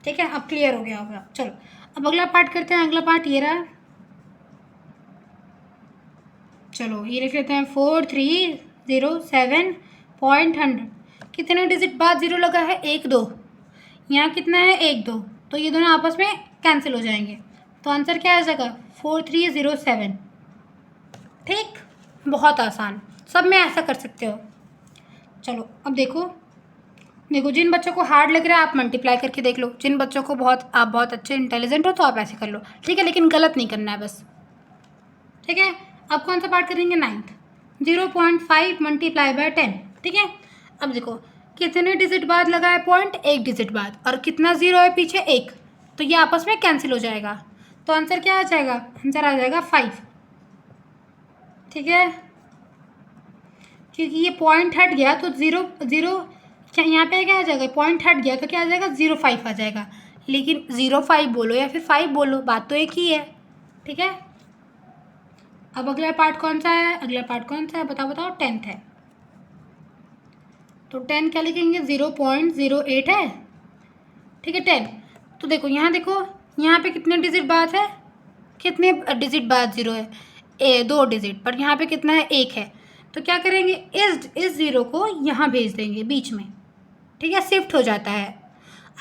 ठीक है, अब क्लियर हो गया होगा। चलो अब अगला पार्ट करते हैं। अगला पार्ट ये रहा। चलो ये लिख लेते हैं 4307.100। कितने डिजिट बाद ज़ीरो लगा है? 1 2। यहाँ कितना है? 1 2। तो ये दोनों आपस में कैंसिल हो जाएंगे, तो आंसर क्या आ जाएगा? 4307। ठीक, बहुत आसान, सब में ऐसा कर सकते हो। चलो अब देखो, देखो जिन बच्चों को हार्ड लग रहा है आप मल्टीप्लाई करके देख लो, जिन बच्चों को आप बहुत अच्छे इंटेलिजेंट हो तो आप ऐसे कर लो। ठीक है, लेकिन गलत नहीं करना है बस। ठीक है, अब कौन सा पार्ट करेंगे? 9th। 0.5 multiply by 10। ठीक है, अब देखो कितने डिजिट बाद लगा है पॉइंट? एक डिजिट बाद, और कितना ज़ीरो है पीछे? 1। तो ये आपस में कैंसिल हो जाएगा, तो आंसर क्या आ जाएगा? आंसर आ जाएगा 5। ठीक है, क्योंकि ये पॉइंट हट गया तो ज़ीरो ज़ीरो, क्या यहाँ पे क्या आ जाएगा? पॉइंट हट गया तो क्या आ जाएगा? 0.5 आ जाएगा। लेकिन 0.5 बोलो या फिर 5 बोलो, बात तो एक ही है। ठीक है, अब अगला पार्ट कौन सा है? अगला पार्ट कौन सा है, बताओ बताओ? 10th है। तो 10 क्या लिखेंगे? 0.08 है। ठीक है, 10। तो देखो यहाँ देखो, यहाँ पे कितने डिजिट बाद है? कितने डिजिट बाद ज़ीरो है? 2 डिजिट, पर यहाँ पे कितना है? 1 है। तो क्या करेंगे, इस ज़ीरो को यहाँ भेज देंगे बीच में। ठीक है, शिफ्ट हो जाता है।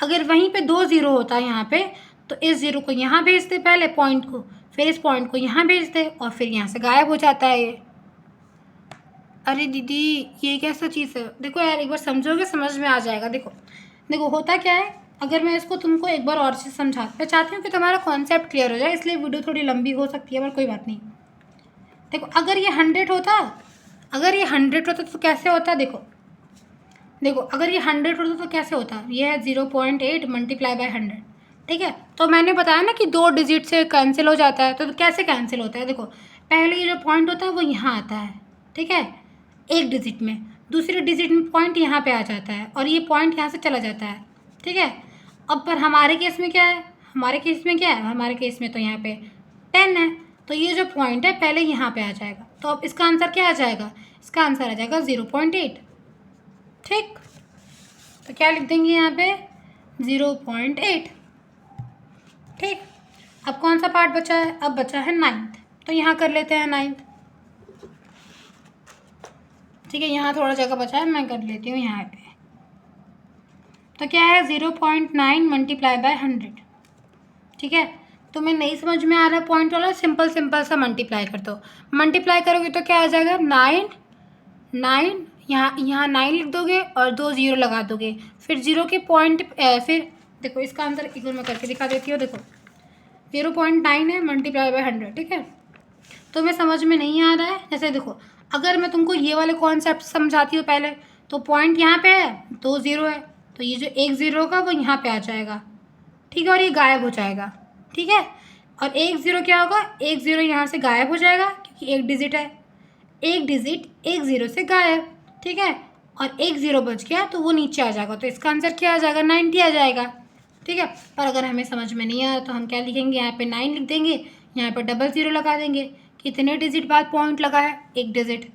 अगर वहीं पे 2 ज़ीरो होता है यहाँ पे, तो इस ज़ीरो को यहाँ भेज दे पहले पॉइंट को, फिर इस पॉइंट को यहाँ भेज दे, और फिर यहाँ से गायब हो जाता है ये। अरे दीदी ये कैसा चीज़ है? देखो यार, एक बार समझोगे समझ में आ जाएगा। देखो देखो होता क्या है, अगर मैं इसको तुमको एक बार और से मैं चाहती हूँ कि तुम्हारा कॉन्सेप्ट क्लियर हो जाए, इसलिए वीडियो थोड़ी लंबी हो सकती है, पर कोई बात नहीं। देखो अगर ये 100 होता, अगर ये 100 होता तो कैसे होता? देखो देखो अगर ये 100 होता तो कैसे होता? ये है 0.8 मल्टीप्लाई बाय 100। ठीक है, तो मैंने बताया ना कि 2 डिजिट से कैंसिल हो जाता है। तो कैसे कैंसिल होता है? देखो पहले ये जो पॉइंट होता है वो यहाँ आता है। ठीक है, एक डिजिट में, दूसरे डिजिट में पॉइंट यहाँ पे आ जाता है, और ये पॉइंट यहाँ से चला जाता है। ठीक है, अब पर हमारे केस में क्या है? हमारे केस में क्या है? हमारे केस में तो यहाँ पे 10 है, तो ये जो पॉइंट है पहले यहाँ पे आ जाएगा। तो अब इसका आंसर क्या आ जाएगा? इसका आंसर आ जाएगा 0.8। ठीक, तो क्या लिख देंगे यहाँ पे? 0.8। ठीक, अब कौन सा पार्ट बचा है? अब बचा है 9th, तो यहाँ कर लेते हैं 9th। ठीक है, यहाँ थोड़ा जगह बचा है, मैं कर लेती हूँ यहाँ पे। तो क्या है? 0.9 मल्टीप्लाई बाय 100। ठीक है, तो मैं नहीं समझ में आ रहा पॉइंट वाला, सिंपल सिंपल सा मल्टीप्लाई कर दो। मल्टीप्लाई करोगे तो क्या आ जाएगा? 9 यहाँ 9 लिख दोगे और 2 ज़ीरो लगा दोगे, फिर ज़ीरो के पॉइंट फिर देखो इसका आंसर एक बार मैं करके दिखा देती हूँ। देखो 0.9 है मल्टीप्लाई बाय 100। ठीक है, तो मैं समझ में नहीं आ रहा है। जैसे देखो अगर मैं तुमको ये वाले कॉन्सेप्ट समझाती हूँ पहले, तो पॉइंट यहाँ पे है, 2 ज़ीरो है, तो ये जो 1 ज़ीरो होगा वो यहाँ पे आ जाएगा। ठीक है, और ये गायब हो जाएगा। ठीक है, और 1 0 क्या होगा, 1 0 यहाँ से गायब हो जाएगा क्योंकि एक डिजिट है, एक डिजिट 1 0 से गायब, ठीक है। और 1 0 बच गया तो वो नीचे आ जाएगा, तो इसका आंसर क्या आ जाएगा, 90 आ जाएगा, ठीक है। पर अगर हमें समझ में नहीं आया तो हम क्या लिखेंगे, यहाँ पे 9 लिख देंगे, यहाँ पे 00 लगा देंगे। कितने डिजिट बाद पॉइंट लगा है, एक डिजिट,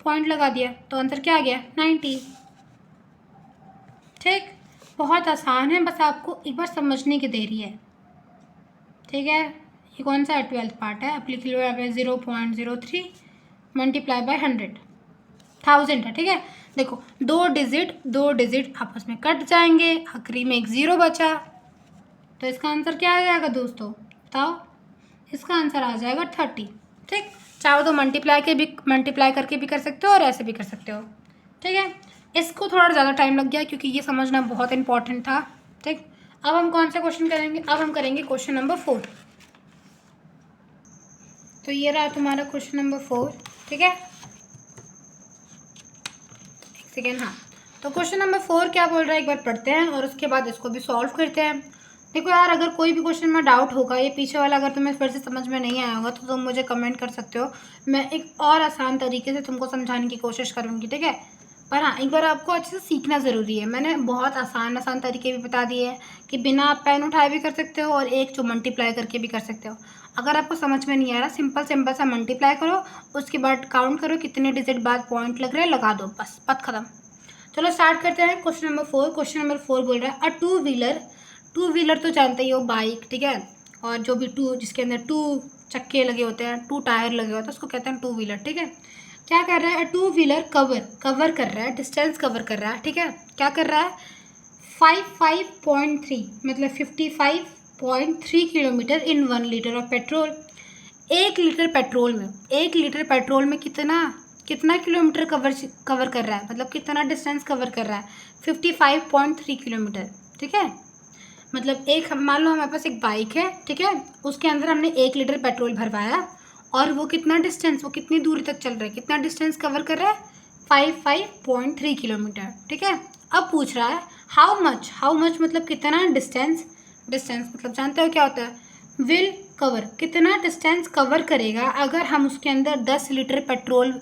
पॉइंट लगा दिया तो आंसर क्या आ गया, 90, ठीक। बहुत आसान है, बस आपको एक बार समझने की देरी है, ठीक है। ये कौन सा है, 12th पार्ट है। अब लिख लो यहाँ पे 0.03 मल्टीप्लाई बाय 1000 है, ठीक है। देखो दो डिजिट आपस में कट जाएंगे, आखिरी में एक 0 बचा, तो इसका आंसर क्या आ जाएगा दोस्तों, बताओ। इसका आंसर आ जाएगा 30, ठीक। चाहो तो मल्टीप्लाई करके भी कर सकते हो और ऐसे भी कर सकते हो, ठीक है। इसको थोड़ा ज़्यादा टाइम लग गया क्योंकि ये समझना बहुत इंपॉर्टेंट था, ठीक। अब हम कौन सा क्वेश्चन करेंगे, अब हम करेंगे क्वेश्चन नंबर 4। तो ये रहा तुम्हारा क्वेश्चन नंबर 4, ठीक है। एक सेकेंड, हाँ। तो क्वेश्चन नंबर 4 क्या बोल रहा है, एक बार पढ़ते हैं और उसके बाद इसको भी सॉल्व करते हैं। देखो यार, अगर कोई भी क्वेश्चन में डाउट होगा, ये पीछे वाला अगर तुम्हें फिर से समझ में नहीं आया होगा तो तुम मुझे कमेंट कर सकते हो, मैं एक और आसान तरीके से तुमको समझाने की कोशिश करूँगी, ठीक है। पर हाँ, एक बार आपको अच्छे से सीखना ज़रूरी है। मैंने बहुत आसान तरीके भी बता दिए हैं कि बिना आप पेन उठाए भी कर सकते हो और एक जो मल्टीप्लाई करके भी कर सकते हो। अगर आपको समझ में नहीं आ रहा, सिंपल सा मल्टीप्लाई करो, उसके बाद काउंट करो कितने डिजिट बाद पॉइंट लग रहे हैं, लगा दो, बस बात खत्म। चलो स्टार्ट करते हैं क्वेश्चन नंबर 4। क्वेश्चन नंबर 4 बोल रहा है, टू व्हीलर तो जानते ही हो, बाइक, ठीक है। और जो भी जिसके अंदर 2 चक्के लगे होते हैं, 2 टायर लगे होते हैं, उसको कहते हैं टू व्हीलर, ठीक है। क्या कर रहा है, टू व्हीलर कवर कर रहा है, डिस्टेंस कवर कर रहा है, ठीक है। क्या कर रहा है, 55.3 मतलब 55.3 kilometre in 1 litre of petrol. 1 litre petrol में कितना किलोमीटर कवर कर रहा है, मतलब कितना डिस्टेंस कवर कर रहा है, 55.3 किलोमीटर, ठीक है। मतलब मान लो हमारे पास एक बाइक है, ठीक है, उसके अंदर हमने 1 लीटर पेट्रोल भरवाया और वो कितनी दूरी तक चल रहा है, कितना डिस्टेंस कवर कर रहा है, 55.3 किलोमीटर, ठीक है। अब पूछ रहा है हाउ मच मतलब कितना डिस्टेंस मतलब जानते हो क्या होता है, विल कवर, कितना डिस्टेंस कवर करेगा अगर हम उसके अंदर 10 लीटर पेट्रोल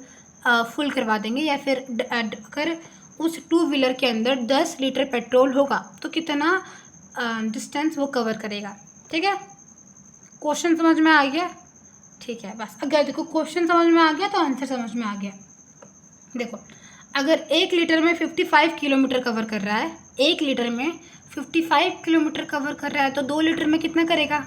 फुल करवा देंगे, या फिर अगर उस टू व्हीलर के अंदर 10 लीटर पेट्रोल होगा तो कितना डिस्टेंस वो कवर करेगा, ठीक है। क्वेश्चन समझ में आ गया, ठीक है। बस अगर देखो क्वेश्चन समझ में आ गया तो आंसर समझ में आ गया। देखो अगर 1 लीटर में 55 किलोमीटर कवर कर रहा है, 1 लीटर में 55 किलोमीटर कवर कर रहा है, तो 2 लीटर में कितना करेगा,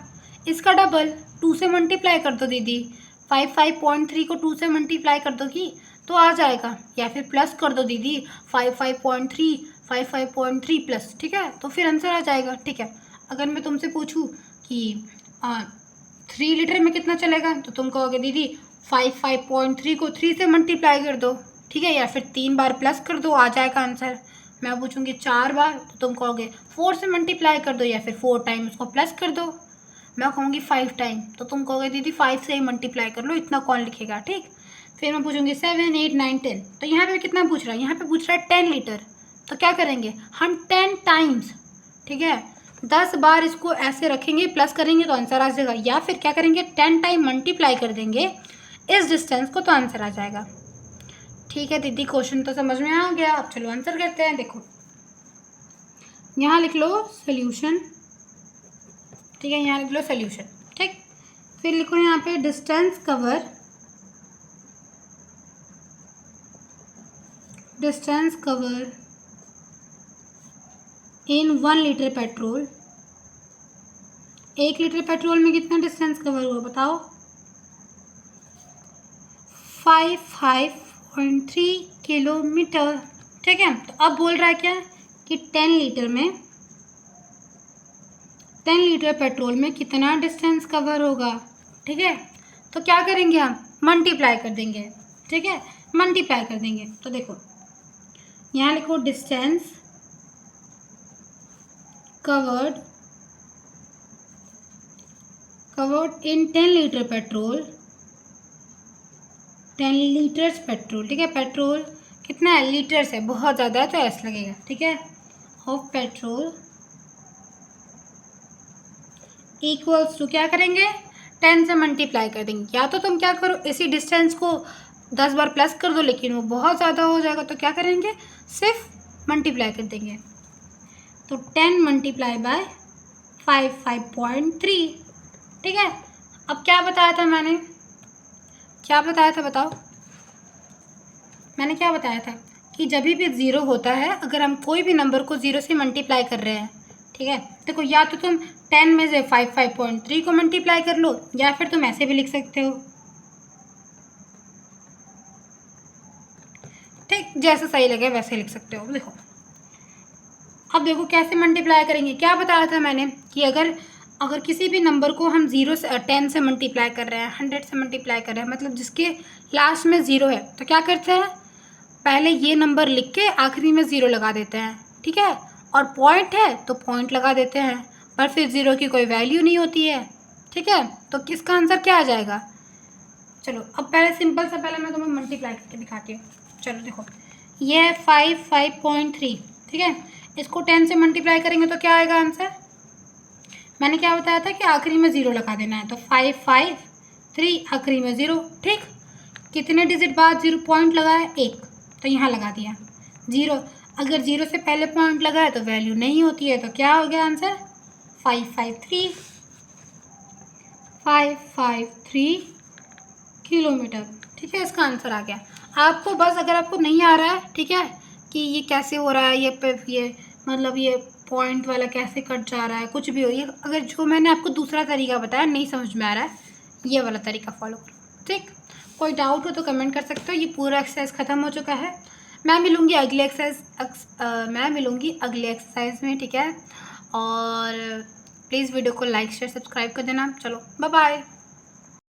इसका डबल, 2 से मल्टीप्लाई कर दो दीदी, 55.3 को 2 से मल्टीप्लाई कर दोगी तो आ जाएगा, या फिर प्लस कर दो दीदी, 55.3 प्लस, ठीक है, तो फिर आंसर आ जाएगा, ठीक है। अगर मैं तुमसे पूछूँ कि 3 लीटर में कितना चलेगा, तो तुम कहोगे दीदी 55.3 को 3 से मल्टीप्लाई कर दो, ठीक है, या फिर 3 बार प्लस कर दो, आ जाएगा आंसर। मैं पूछूंगी 4 बार तो तुम कहोगे 4 से मल्टीप्लाई कर दो, या फिर 4 टाइम उसको प्लस कर दो। मैं कहूँगी 5 टाइम तो तुम कहोगे दीदी 5 से ही मल्टीप्लाई कर लो, इतना कौन लिखेगा, ठीक। फिर मैं पूछूंगी 7 8 9 10, तो यहाँ पे कितना पूछ रहा है, यहाँ पे पूछ रहा है 10 लीटर, तो क्या करेंगे हम 10 टाइम्स, ठीक है, 10 बार इसको ऐसे रखेंगे, प्लस करेंगे तो आंसर आ जाएगा, या फिर क्या करेंगे 10 टाइम मल्टीप्लाई कर देंगे इस डिस्टेंस को तो आंसर आ जाएगा, ठीक है दीदी। क्वेश्चन तो समझ में आ गया, अब चलो आंसर करते हैं। देखो यहाँ लिख लो सोल्यूशन, ठीक है, यहाँ लिख लो सोल्यूशन, ठीक। फिर लिखो यहाँ पे distance cover in 1 litre petrol. 1 litre petrol में कितना डिस्टेंस कवर हुआ बताओ, 55.3 किलोमीटर, ठीक है। तो अब बोल रहा है क्या कि 10 लीटर पेट्रोल में कितना डिस्टेंस कवर होगा, ठीक है। तो क्या करेंगे हम मल्टीप्लाई कर देंगे, ठीक है, मल्टीप्लाई कर देंगे। तो देखो यहाँ लिखो distance covered in 10 litre petrol, 10 litres petrol, ठीक है। पेट्रोल कितना है, लीटर्स है, बहुत ज़्यादा है तो ऐसा लगेगा, ठीक है, ऑफ पेट्रोल इक्वल्स टू क्या करेंगे 10 से मल्टीप्लाई कर देंगे। या तो तुम क्या करो, इसी डिस्टेंस को 10 बार प्लस कर दो, लेकिन वो बहुत ज़्यादा हो जाएगा, तो क्या करेंगे, सिर्फ मल्टीप्लाई कर देंगे। तो 10 मल्टीप्लाई बाय 5.3, ठीक है। अब क्या बताया था मैंने, क्या बताया था बताओ, मैंने क्या बताया था कि जब भी 0 होता है, अगर हम कोई भी नंबर को 0 से मल्टीप्लाई कर रहे हैं, ठीक है, देखो या तो तुम 10 में से 5.3 को मल्टीप्लाई कर लो, या फिर तुम ऐसे भी लिख सकते हो, ठीक, जैसे सही लगे वैसे लिख सकते हो। देखो अब देखो कैसे मल्टीप्लाई करेंगे। क्या बताया था मैंने कि अगर किसी भी नंबर को हम 0 से 10 से मल्टीप्लाई कर रहे हैं, 100 से मल्टीप्लाई कर रहे हैं, मतलब जिसके लास्ट में 0 है, तो क्या करते हैं, पहले ये नंबर लिख के आखिरी में 0 लगा देते हैं, ठीक है, और पॉइंट है तो पॉइंट लगा देते हैं, पर फिर 0 की कोई वैल्यू नहीं होती है, ठीक है। तो किसका आंसर क्या आ जाएगा, चलो अब पहले सिंपल सा पहले मैं तुम्हें मल्टीप्लाई करके दिखाती हूँ। चलो देखो ये है 5.3, ठीक है, इसको 10 से मल्टीप्लाई करेंगे तो क्या आएगा आंसर, मैंने क्या बताया था कि आखिरी में 0 लगा देना है, तो 553 आखिरी में 0, ठीक। कितने डिजिट बाद 0 पॉइंट लगा है, 1, तो यहाँ लगा दिया 0। अगर 0 से पहले पॉइंट लगा है तो वैल्यू नहीं होती है, तो क्या हो गया आंसर, 553 किलोमीटर, ठीक है, इसका आंसर आ गया। आपको बस अगर आपको नहीं आ रहा है, ठीक है, कि ये कैसे हो रहा है, ये मतलब ये पॉइंट वाला कैसे कट जा रहा है, कुछ भी हो, ये अगर जो मैंने आपको दूसरा तरीका बताया नहीं समझ में आ रहा है, ये वाला तरीका फॉलो करो, ठीक। कोई डाउट हो तो कमेंट कर सकते हो। ये पूरा एक्सरसाइज ख़त्म हो चुका है। मैं मिलूँगी अगले एक्सरसाइज में, ठीक है। और प्लीज़ वीडियो को लाइक शेयर सब्सक्राइब कर देना। चलो बाय बाय।